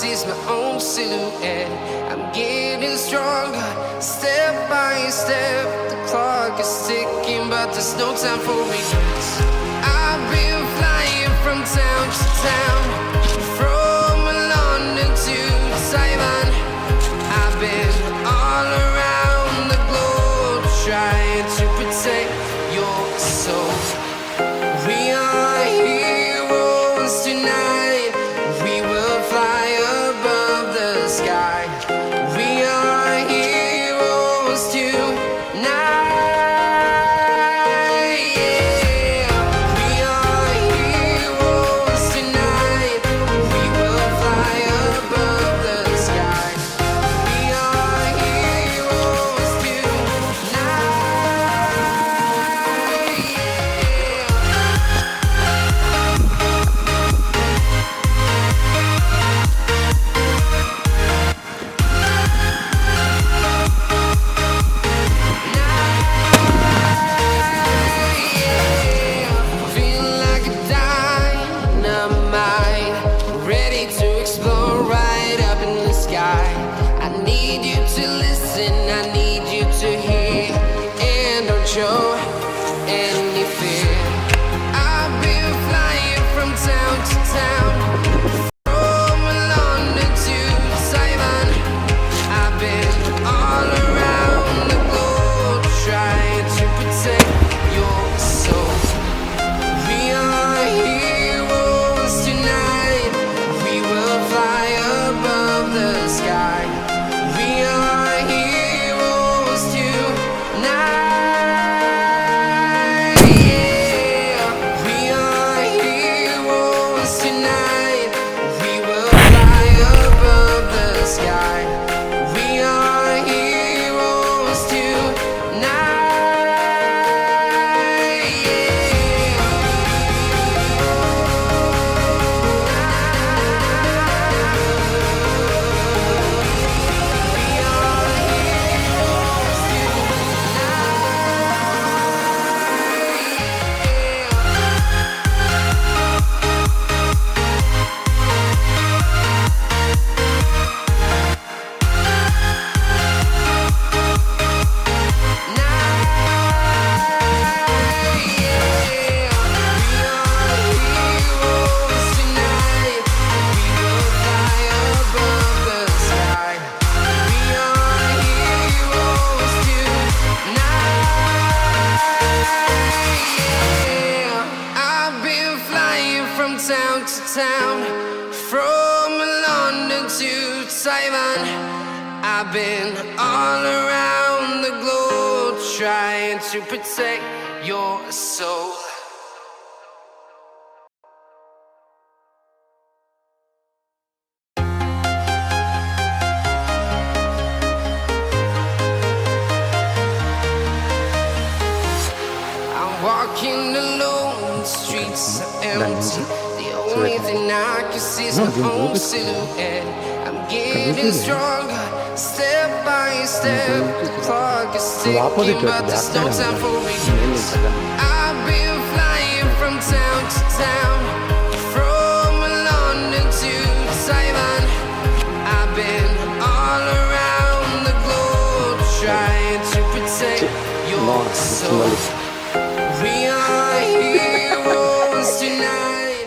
sees my own silhouette. I'm getting stronger, step by step. The clock is ticking, but there's no time for regrets. I've been flying from town to town, from London to Taiwan. I've been all around the globe trying to protect your soul. We are heroes tonight. We will fly above the sky. We are heroes tonight. Yeah. We are heroes tonight. We will fly above the sky. We are heroes tonight. Feeling like a dynamite, ready to explode right up in the sky. I need you to listen, I need you to hear, and don't show any fear. I've been flying from town to town, from London to Taiwan. I've been all around the globe trying to protect your soul. We are heroes tonight. We will fly above the sky. We are heroes tonight. Yeah. We are heroes tonight. We will fly above the sky. We are heroes tonight. Town to town, from London to Taiwan. I've been all around the globe trying to protect your soul. I'm walking alone, the streets are empty. The only thing I can see is my own silhouette. I'm getting stronger, step by step. The clock is ticking, but there's no time for regrets. I've been flying from town to town, from London to Taiwan. I've been all around the globe trying to protect your soul. We are heroes tonight.